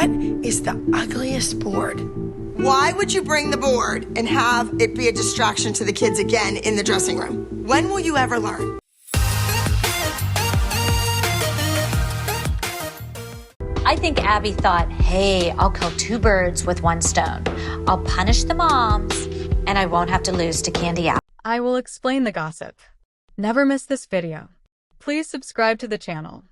That is the ugliest board. Why would you bring the board and have it be a distraction to the kids again in the dressing room? When will you ever learn? I think Abby thought, hey, I'll kill two birds with one stone. I'll punish the moms, and I won't have to lose to Candy Apple. I will explain the gossip. Never miss this video. Please subscribe to the channel.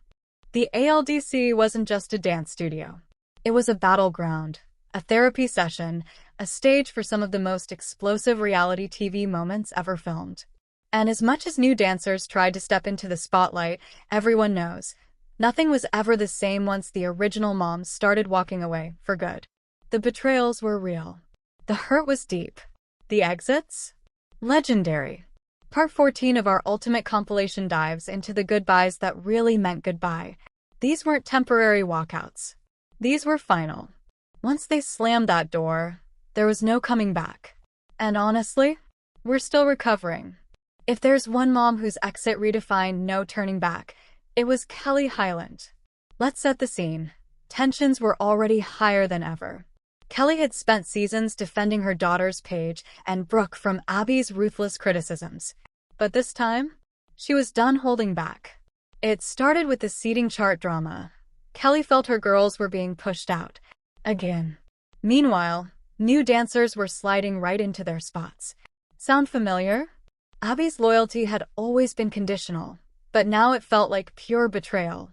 The ALDC wasn't just a dance studio. It was a battleground, a therapy session, a stage for some of the most explosive reality TV moments ever filmed. And as much as new dancers tried to step into the spotlight, everyone knows, nothing was ever the same once the original moms started walking away for good. The betrayals were real. The hurt was deep. The exits? Legendary. Part 14 of our ultimate compilation dives into the goodbyes that really meant goodbye. These weren't temporary walkouts. These were final. Once they slammed that door, there was no coming back. And honestly, we're still recovering. If there's one mom whose exit redefined no turning back, it was Kelly Hyland. Let's set the scene. Tensions were already higher than ever. Kelly had spent seasons defending her daughters Paige and Brooke from Abby's ruthless criticisms. But this time, she was done holding back. It started with the seating chart drama. Kelly felt her girls were being pushed out. Again. Meanwhile, new dancers were sliding right into their spots. Sound familiar? Abby's loyalty had always been conditional, but now it felt like pure betrayal.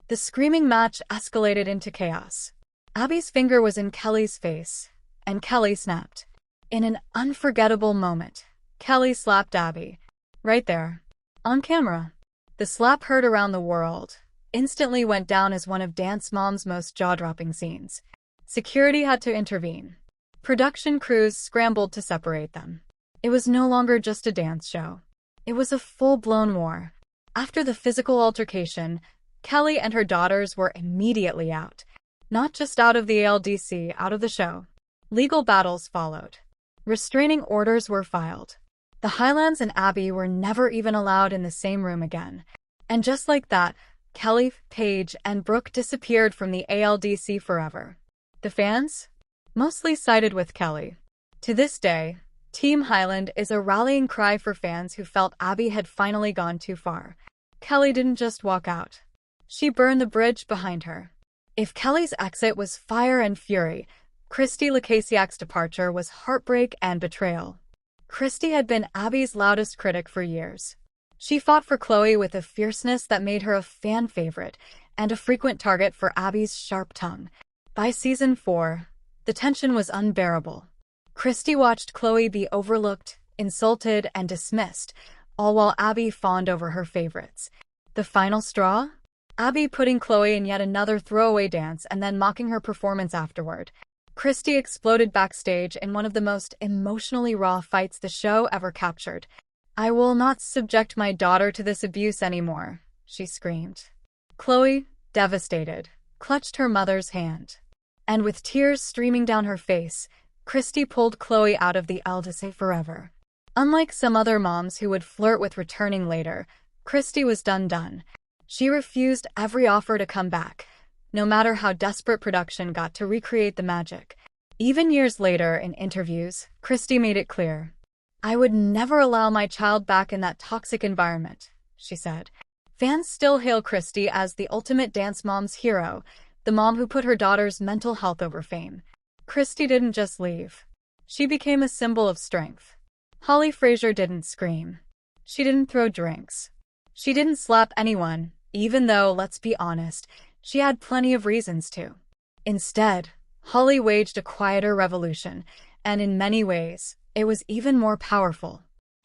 The screaming match escalated into chaos. Abby's finger was in Kelly's face, and Kelly snapped. In an unforgettable moment, Kelly slapped Abby. Right there. On camera. The slap heard around the world, instantly went down as one of Dance Mom's most jaw-dropping scenes. Security had to intervene. Production crews scrambled to separate them. It was no longer just a dance show. It was a full-blown war. After the physical altercation, Kelly and her daughters were immediately out. Not just out of the ALDC, out of the show. Legal battles followed. Restraining orders were filed. The Hylands and Abby were never even allowed in the same room again. And just like that, Kelly, Paige, and Brooke disappeared from the ALDC forever. The fans? Mostly sided with Kelly. To this day, Team Hyland is a rallying cry for fans who felt Abby had finally gone too far. Kelly didn't just walk out. She burned the bridge behind her. If Kelly's exit was fire and fury, Christi Lukasiak's departure was heartbreak and betrayal. Christi had been Abby's loudest critic for years. She fought for Chloe with a fierceness that made her a fan favorite and a frequent target for Abby's sharp tongue. By season 4, the tension was unbearable. Christi watched Chloe be overlooked, insulted, and dismissed, all while Abby fawned over her favorites. The final straw? Abby putting Chloe in yet another throwaway dance and then mocking her performance afterward. Christi exploded backstage in one of the most emotionally raw fights the show ever captured. "I will not subject my daughter to this abuse anymore," she screamed. Chloe, devastated, clutched her mother's hand. And with tears streaming down her face, Christi pulled Chloe out of the ALDC forever. Unlike some other moms who would flirt with returning later, Christi was done. She refused every offer to come back, no matter how desperate production got to recreate the magic. Even years later, in interviews, Christi made it clear. "I would never allow my child back in that toxic environment," she said. Fans still hail Christi as the ultimate dance mom's hero, the mom who put her daughter's mental health over fame. Christi didn't just leave. She became a symbol of strength. Frazier didn't scream. She didn't throw drinks. She didn't slap anyone, even though, let's be honest, she had plenty of reasons to. Instead, Holly waged a quieter revolution, and in many ways, it was even more powerful.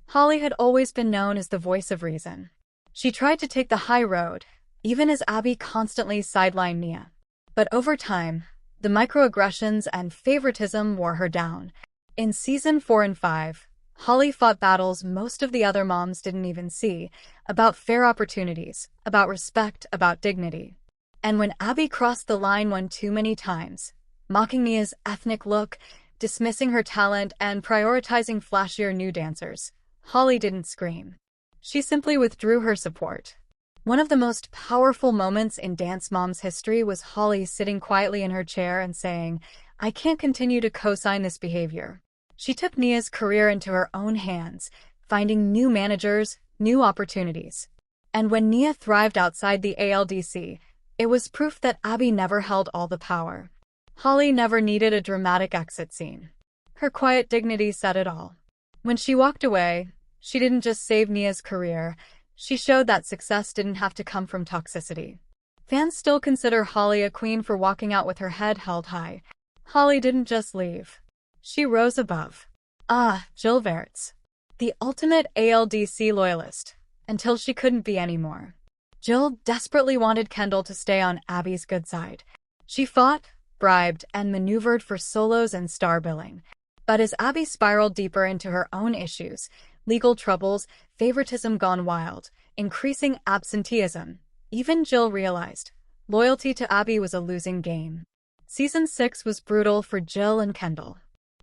Holly had always been known as the voice of reason. She tried to take the high road, even as Abby constantly sidelined Mia. But over time, the microaggressions and favoritism wore her down. In season 4 and 5, Holly fought battles most of the other moms didn't even see, about fair opportunities, about respect, about dignity. And when Abby crossed the line one too many times, mocking Mia's ethnic look, dismissing her talent, and prioritizing flashier new dancers, Holly didn't scream. She simply withdrew her support. One of the most powerful moments in Dance Mom's history was Holly sitting quietly in her chair and saying, "I can't continue to co-sign this behavior." She took Nia's career into her own hands, finding new managers, new opportunities. And when Nia thrived outside the ALDC, it was proof that Abby never held all the power. Holly never needed a dramatic exit scene. Her quiet dignity said it all. When she walked away, she didn't just save Nia's career, she showed that success didn't have to come from toxicity. Fans still consider Holly a queen for walking out with her head held high. Holly didn't just leave. She rose above. Jill Vertes. The ultimate ALDC loyalist, until she couldn't be anymore. Jill desperately wanted Kendall to stay on Abby's good side. She fought, bribed, and maneuvered for solos and star billing. But as Abby spiraled deeper into her own issues, legal troubles, favoritism gone wild, increasing absenteeism, even Jill realized loyalty to Abby was a losing game. Season 6 was brutal for Jill and Kendall.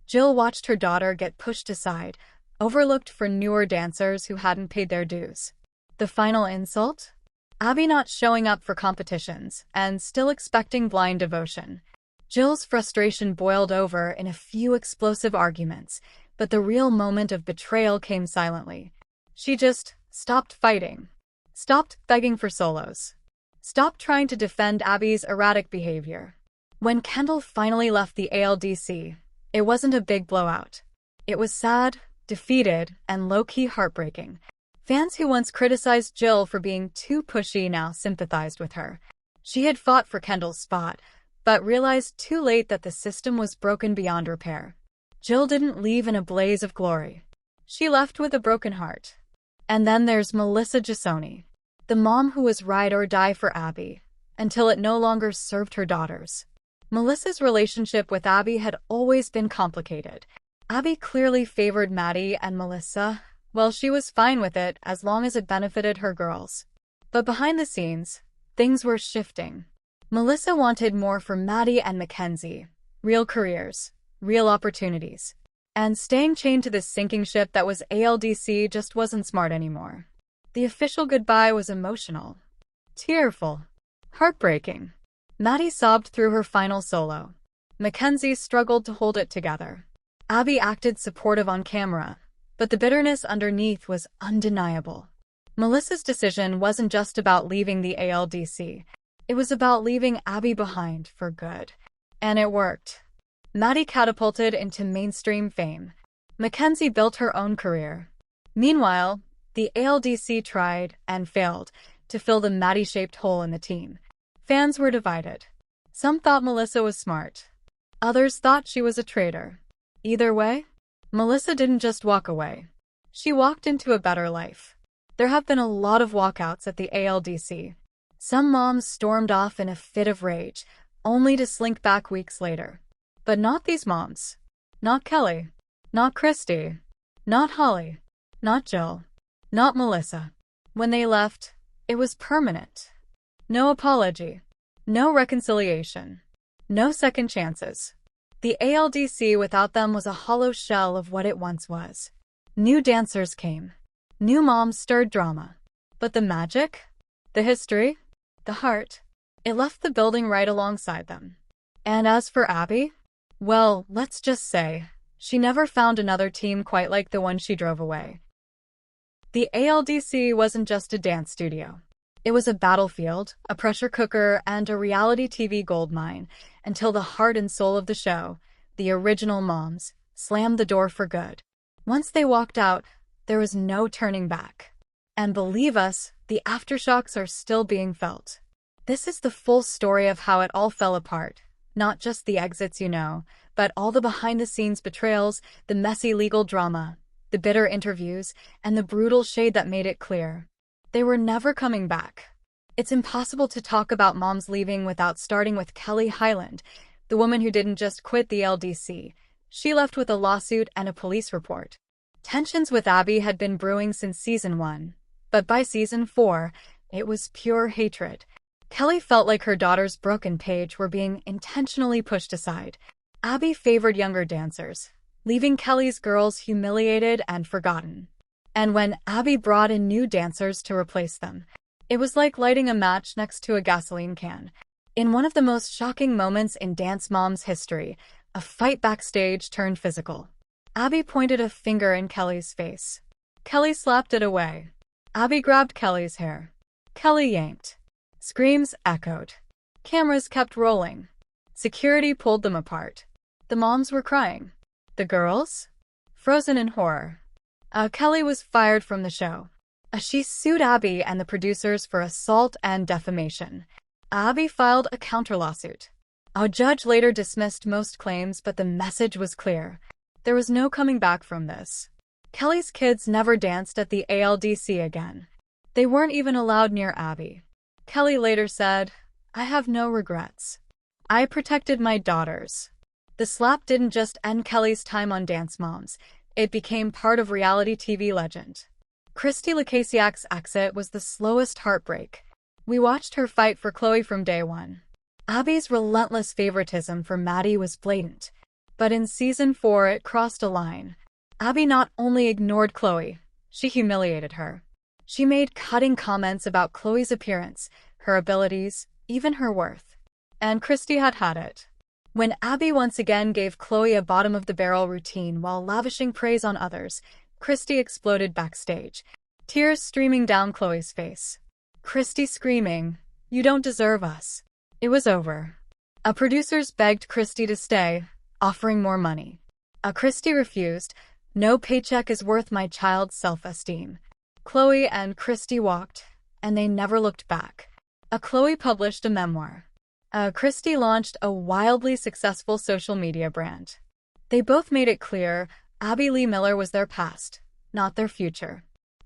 Jill watched her daughter get pushed aside, overlooked for newer dancers who hadn't paid their dues. The final insult? Abby not showing up for competitions and still expecting blind devotion. Jill's frustration boiled over in a few explosive arguments, but the real moment of betrayal came silently. She just stopped fighting, stopped begging for solos, stopped trying to defend Abby's erratic behavior. When Kendall finally left the ALDC, it wasn't a big blowout. It was sad, defeated, and low-key heartbreaking. Fans who once criticized Jill for being too pushy now sympathized with her. She had fought for Kendall's spot, but realized too late that the system was broken beyond repair. Jill didn't leave in a blaze of glory. She left with a broken heart. And then there's Melissa Gisoni, the mom who was ride or die for Abby, until it no longer served her daughters. Melissa's relationship with Abby had always been complicated. Abby clearly favored Maddie and Melissa. Well, she was fine with it as long as it benefited her girls. But behind the scenes, things were shifting. Melissa wanted more for Maddie and Mackenzie. Real careers, real opportunities. And staying chained to this sinking ship that was ALDC just wasn't smart anymore. The official goodbye was emotional, tearful, heartbreaking. Maddie sobbed through her final solo. Mackenzie struggled to hold it together. Abby acted supportive on camera, but the bitterness underneath was undeniable. Melissa's decision wasn't just about leaving the ALDC. It was about leaving Abby behind for good. And it worked. Maddie catapulted into mainstream fame. Mackenzie built her own career. Meanwhile, the ALDC tried, and failed, to fill the Maddie-shaped hole in the team. Fans were divided. Some thought Melissa was smart. Others thought she was a traitor. Either way, Melissa didn't just walk away. She walked into a better life. There have been a lot of walkouts at the ALDC. Some moms stormed off in a fit of rage, only to slink back weeks later. But not these moms. Not Kelly. Not Christi. Not Holly. Not Jill. Not Melissa. When they left, it was permanent. No apology. No reconciliation. No second chances. The ALDC without them was a hollow shell of what it once was. New dancers came. New moms stirred drama. But the magic? The history? The heart? It left the building right alongside them. And as for Abby? Well, let's just say, she never found another team quite like the one she drove away. The ALDC wasn't just a dance studio. It was a battlefield, a pressure cooker, and a reality TV goldmine, until the heart and soul of the show, the original moms, slammed the door for good. Once they walked out, there was no turning back. And believe us, the aftershocks are still being felt. This is the full story of how it all fell apart. Not just the exits, but all the behind-the-scenes betrayals, the messy legal drama, the bitter interviews, and the brutal shade that made it clear. They were never coming back. It's impossible to talk about moms leaving without starting with Kelly Hyland, the woman who didn't just quit the LDC. She left with a lawsuit and a police report. Tensions with Abby had been brewing since season 1, but by season 4, it was pure hatred. Kelly felt like her daughters Brooke and Paige were being intentionally pushed aside. Abby favored younger dancers, leaving Kelly's girls humiliated and forgotten. And when Abby brought in new dancers to replace them, It was like lighting a match next to a gasoline can. In one of the most shocking moments in Dance Mom's history, a fight backstage turned physical. Abby pointed a finger in Kelly's face. Kelly slapped it away. Abby grabbed Kelly's hair. Kelly yanked. Screams echoed. Cameras kept rolling. Security pulled them apart. The moms were crying. The girls? Frozen in horror. Kelly was fired from the show. She sued Abby and the producers for assault and defamation. Abby filed a counter-lawsuit. A judge later dismissed most claims, but the message was clear. There was no coming back from this. Kelly's kids never danced at the ALDC again. They weren't even allowed near Abby. Kelly later said, "I have no regrets. I protected my daughters." The slap didn't just end Kelly's time on Dance Moms. It became part of reality TV legend. Christi Lukasiak's exit was the slowest heartbreak. We watched her fight for Chloe from day one. Abby's relentless favoritism for Maddie was blatant. But in season 4 it crossed a line. Abby not only ignored Chloe, she humiliated her. She made cutting comments about Chloe's appearance, her abilities, even her worth. And Christi had it. When Abby once again gave Chloe a bottom-of-the-barrel routine while lavishing praise on others, Christi exploded backstage, tears streaming down Chloe's face. Christi screaming, "You don't deserve us." It was over. Producers begged Christi to stay, offering more money. Christi refused. "No paycheck is worth my child's self-esteem." Chloe and Christi walked, and they never looked back. Chloe published a memoir. Christi launched a wildly successful social media brand. They both made it clear Abby Lee Miller was their past, not their future.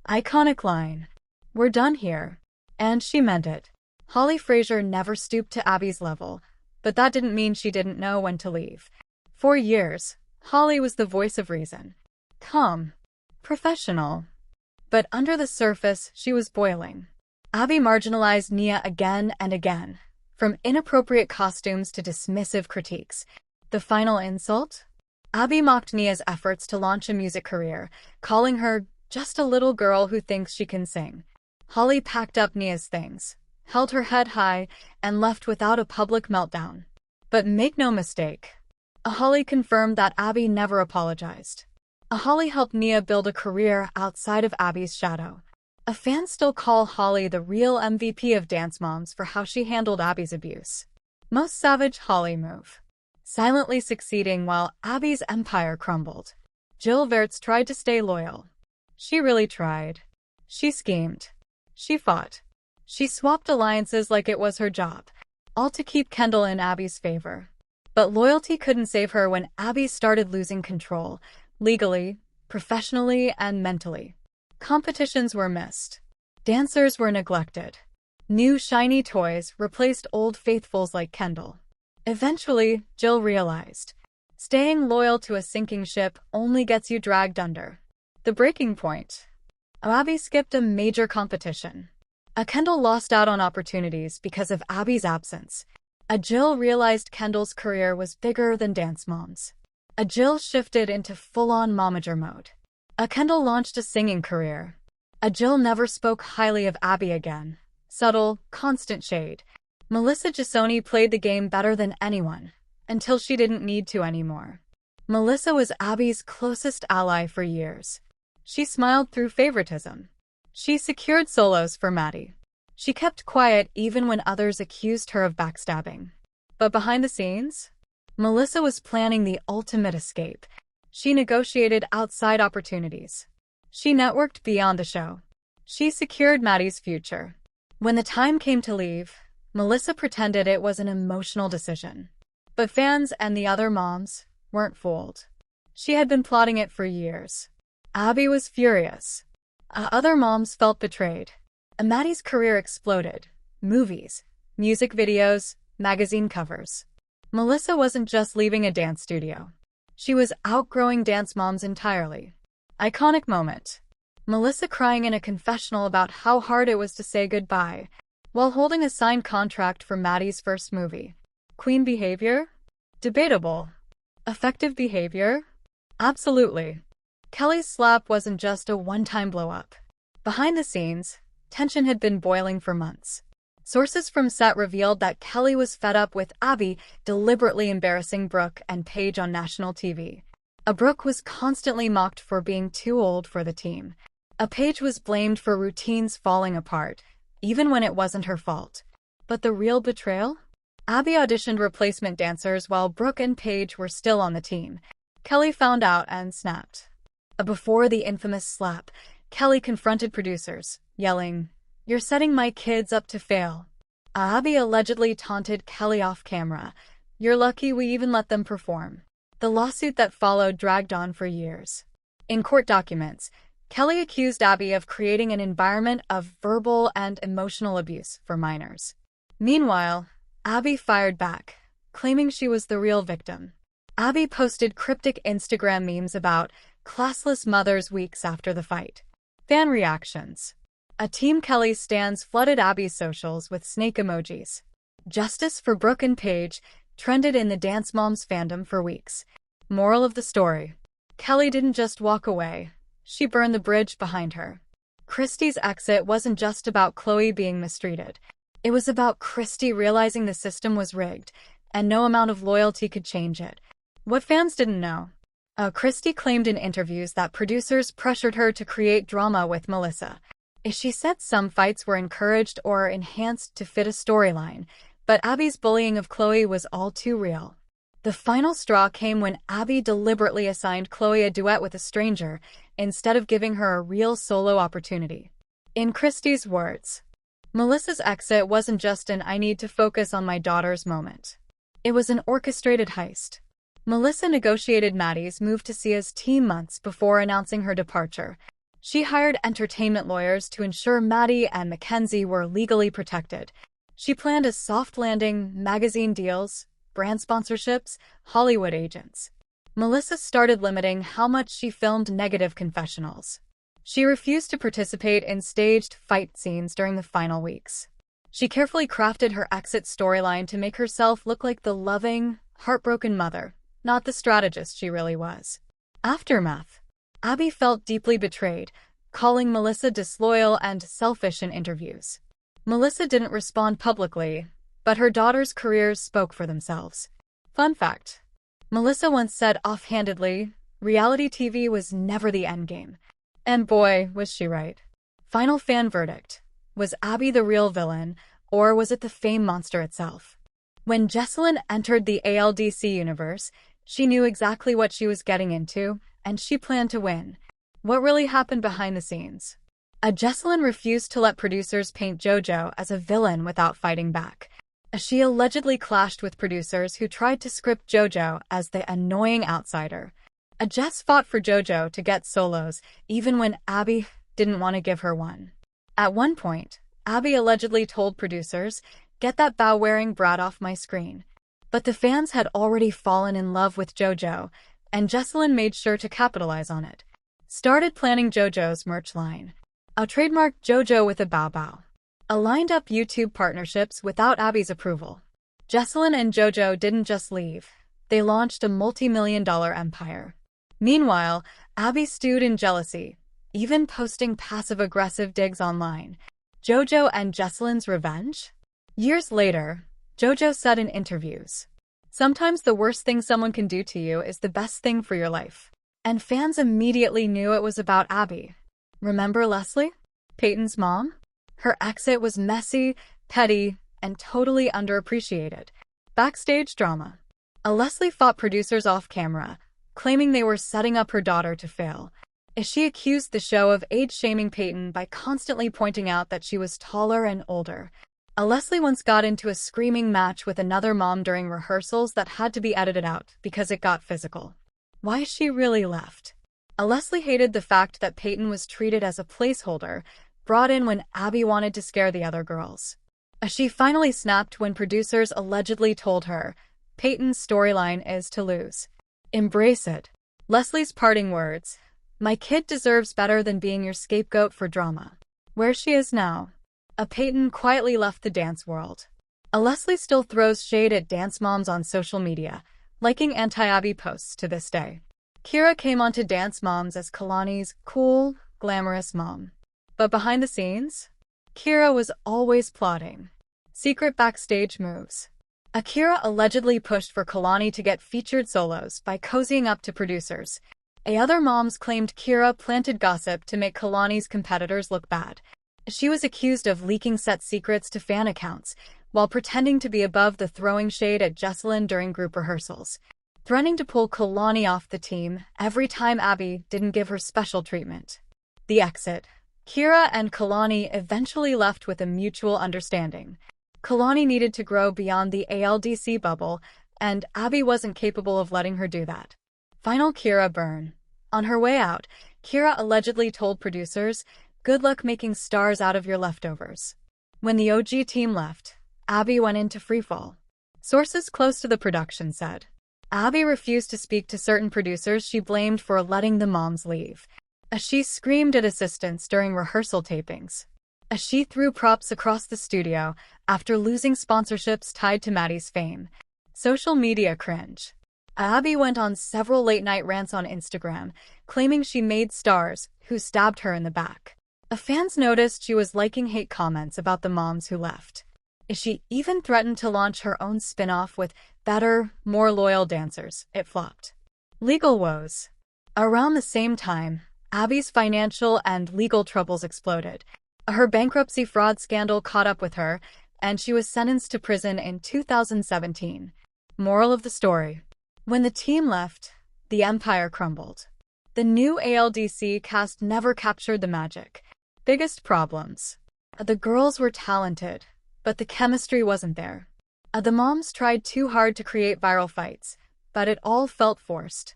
Iconic line, "We're done here." And she meant it. Holly Frazier never stooped to Abby's level, but that didn't mean she didn't know when to leave. For years, Holly was the voice of reason. Calm. Professional. But under the surface, she was boiling. Abby marginalized Nia again and again. From inappropriate costumes to dismissive critiques. The final insult? Abby mocked Nia's efforts to launch a music career, calling her just a little girl who thinks she can sing. Holly packed up Nia's things, held her head high, and left without a public meltdown. But make no mistake, Holly confirmed that Abby never apologized. Holly helped Nia build a career outside of Abby's shadow. Fans still call Holly the real MVP of Dance Moms for how she handled Abby's abuse. Most savage Holly move. Silently succeeding while Abby's empire crumbled. Vertes tried to stay loyal. She really tried. She schemed. She fought. She swapped alliances like it was her job, all to keep Kendall in Abby's favor. But loyalty couldn't save her when Abby started losing control, legally, professionally, and mentally. Competitions were missed. Dancers were neglected. New shiny toys replaced old faithfuls like Kendall. Eventually, Jill realized, staying loyal to a sinking ship only gets you dragged under. The breaking point. Abby skipped a major competition. Kendall lost out on opportunities because of Abby's absence. Jill realized Kendall's career was bigger than Dance Moms. Jill shifted into full-on momager mode. Kendall launched a singing career. Jill never spoke highly of Abby again. Subtle, constant shade. Melissa Gisoni played the game better than anyone, until she didn't need to anymore. Melissa was Abby's closest ally for years. She smiled through favoritism. She secured solos for Maddie. She kept quiet even when others accused her of backstabbing. But behind the scenes, Melissa was planning the ultimate escape. She negotiated outside opportunities. She networked beyond the show. She secured Maddie's future. When the time came to leave, Melissa pretended it was an emotional decision. But fans and the other moms weren't fooled. She had been plotting it for years. Abby was furious. Other moms felt betrayed. Maddie's career exploded. Movies, music videos, magazine covers. Melissa wasn't just leaving a dance studio. She was outgrowing Dance Moms entirely. Iconic moment. Melissa crying in a confessional about how hard it was to say goodbye, while holding a signed contract for Maddie's first movie. Queen behavior? Debatable. Effective behavior? Absolutely. Kelly's slap wasn't just a one-time blow-up. Behind the scenes, tension had been boiling for months. Sources from set revealed that Kelly was fed up with Abby deliberately embarrassing Brooke and Paige on national TV. Brooke was constantly mocked for being too old for the team. Paige was blamed for routines falling apart, even when it wasn't her fault. But the real betrayal? Abby auditioned replacement dancers while Brooke and Paige were still on the team. Kelly found out and snapped. Before the infamous slap, Kelly confronted producers, yelling, "You're setting my kids up to fail." Abby allegedly taunted Kelly off camera. "You're lucky we even let them perform." The lawsuit that followed dragged on for years. In court documents, Kelly accused Abby of creating an environment of verbal and emotional abuse for minors. Meanwhile, Abby fired back, claiming she was the real victim. Abby posted cryptic Instagram memes about classless mothers weeks after the fight. Fan reactions. Team Kelly stans flooded Abby's socials with snake emojis. Justice for Brooke and Paige trended in the Dance Moms fandom for weeks. Moral of the story: Kelly didn't just walk away, she burned the bridge behind her. Christi's exit wasn't just about Chloe being mistreated. It was about Christi realizing the system was rigged, and no amount of loyalty could change it. What fans didn't know: Christi claimed in interviews that producers pressured her to create drama with Melissa. She said some fights were encouraged or enhanced to fit a storyline, but Abby's bullying of Chloe was all too real. The final straw came when Abby deliberately assigned Chloe a duet with a stranger instead of giving her a real solo opportunity. In Christi's words, Melissa's exit wasn't just an "I need to focus on my daughter's" moment. It was an orchestrated heist. Melissa negotiated Maddie's move to Sia's team months before announcing her departure. She hired entertainment lawyers to ensure Maddie and Mackenzie were legally protected. She planned a soft landing, magazine deals, brand sponsorships, Hollywood agents. Melissa started limiting how much she filmed negative confessionals. She refused to participate in staged fight scenes during the final weeks. She carefully crafted her exit storyline to make herself look like the loving, heartbroken mother, not the strategist she really was. Aftermath. Abby felt deeply betrayed, calling Melissa disloyal and selfish in interviews. Melissa didn't respond publicly, but her daughters' careers spoke for themselves. Fun fact: Melissa once said offhandedly, reality TV was never the endgame. And boy, was she right. Final fan verdict: was Abby the real villain, or was it the fame monster itself? When Jessalyn entered the ALDC universe, she knew exactly what she was getting into, and she planned to win. What really happened behind the scenes? Jessalyn refused to let producers paint JoJo as a villain without fighting back. She allegedly clashed with producers who tried to script JoJo as the annoying outsider. Jess fought for JoJo to get solos, even when Abby didn't want to give her one. At one point, Abby allegedly told producers, "Get that bow-wearing brat off my screen." But the fans had already fallen in love with JoJo, and Jessalyn made sure to capitalize on it. Started planning JoJo's merch line. Trademarked JoJo with a bow bow. Lined up YouTube partnerships without Abby's approval. Jessalyn and JoJo didn't just leave. They launched a multi-million-dollar empire. Meanwhile, Abby stewed in jealousy, even posting passive-aggressive digs online. JoJo and Jessalyn's revenge? Years later, JoJo said in interviews, "Sometimes the worst thing someone can do to you is the best thing for your life." And fans immediately knew it was about Abby. Remember Leslie? Peyton's mom? Her exit was messy, petty, and totally underappreciated. Backstage drama. Leslie fought producers off camera, claiming they were setting up her daughter to fail. She accused the show of age-shaming Peyton by constantly pointing out that she was taller and older. Leslie once got into a screaming match with another mom during rehearsals that had to be edited out because it got physical. Why she really left? Leslie hated the fact that Peyton was treated as a placeholder, brought in when Abby wanted to scare the other girls. She finally snapped when producers allegedly told her, "Peyton's storyline is to lose. Embrace it." Leslie's parting words: "My kid deserves better than being your scapegoat for drama." Where she is now. Peyton quietly left the dance world. Leslie still throws shade at dance moms on social media, liking anti-Abby posts to this day. Kira came onto Dance Moms as Kalani's cool, glamorous mom. But behind the scenes, Kira was always plotting. Secret backstage moves. Akira allegedly pushed for Kalani to get featured solos by cozying up to producers. Other moms claimed Kira planted gossip to make Kalani's competitors look bad. She was accused of leaking set secrets to fan accounts, while pretending to be above the throwing shade at Jesselyn during group rehearsals, threatening to pull Kalani off the team every time Abby didn't give her special treatment. The exit. Kira and Kalani eventually left with a mutual understanding. Kalani needed to grow beyond the ALDC bubble, and Abby wasn't capable of letting her do that. Final Kira burn. On her way out, Kira allegedly told producers, "Good luck making stars out of your leftovers." When the OG team left, Abby went into freefall. Sources close to the production said Abby refused to speak to certain producers she blamed for letting the moms leave. She screamed at assistants during rehearsal tapings. She threw props across the studio after losing sponsorships tied to Maddie's fame. Social media cringe. Abby went on several late-night rants on Instagram, claiming she made stars who stabbed her in the back. Fans noticed she was liking hate comments about the moms who left. She even threatened to launch her own spin-off with better, more loyal dancers. It flopped. Legal woes. Around the same time, Abby's financial and legal troubles exploded. Her bankruptcy fraud scandal caught up with her, and she was sentenced to prison in 2017. Moral of the story. When the team left, the empire crumbled. The new ALDC cast never captured the magic. Biggest problems. The girls were talented, but the chemistry wasn't there. The moms tried too hard to create viral fights, but it all felt forced.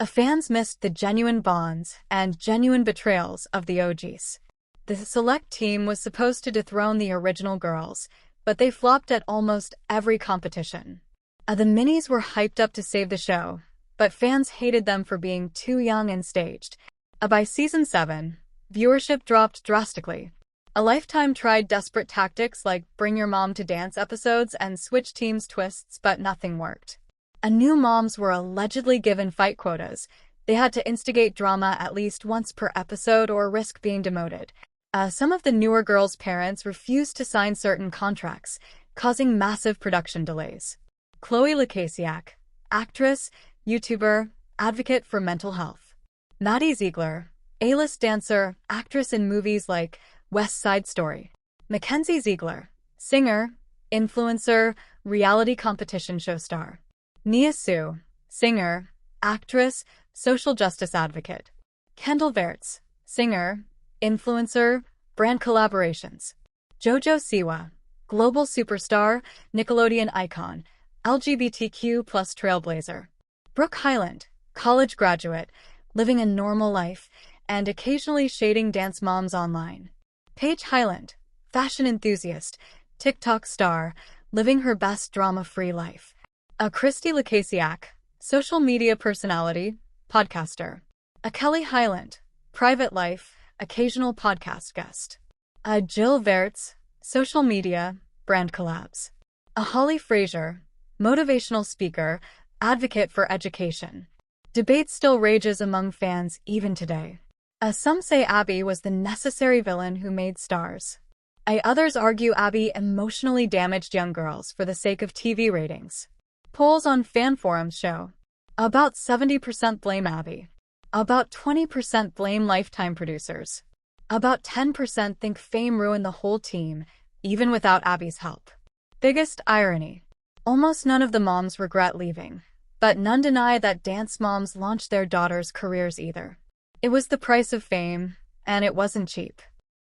Fans missed the genuine bonds and genuine betrayals of the OGs. The select team was supposed to dethrone the original girls, but they flopped at almost every competition. The minis were hyped up to save the show, but fans hated them for being too young and staged. By season 7, viewership dropped drastically. Lifetime tried desperate tactics like Bring Your Mom to Dance episodes and switch teams twists, but nothing worked. New moms were allegedly given fight quotas. They had to instigate drama at least once per episode or risk being demoted. Some of the newer girls' parents refused to sign certain contracts, causing massive production delays. Christi Lukasiak, actress, YouTuber, advocate for mental health. Maddie Ziegler, A-list dancer, actress in movies like West Side Story. Mackenzie Ziegler, singer, influencer, reality competition show star. Nia Sue, singer, actress, social justice advocate. Kendall Vertes, singer, influencer, brand collaborations. Jojo Siwa, global superstar, Nickelodeon icon, LGBTQ+ trailblazer. Brooke Hyland, college graduate, living a normal life, and occasionally shading dance moms online. Paige Hyland, fashion enthusiast, TikTok star, living her best drama-free life. Christi Lukasiak, social media personality, podcaster. Kelly Hyland, private life, occasional podcast guest. Jill Vertes, social media, brand collabs. Holly Frazier, motivational speaker, advocate for education. Debate still rages among fans even today. Some say Abby was the necessary villain who made stars. Others argue Abby emotionally damaged young girls for the sake of TV ratings. Polls on fan forums show about 70% blame Abby. About 20% blame Lifetime producers. About 10% think fame ruined the whole team, even without Abby's help. Biggest irony. Almost none of the moms regret leaving, but none deny that dance moms launched their daughters' careers either. It was the price of fame, and it wasn't cheap.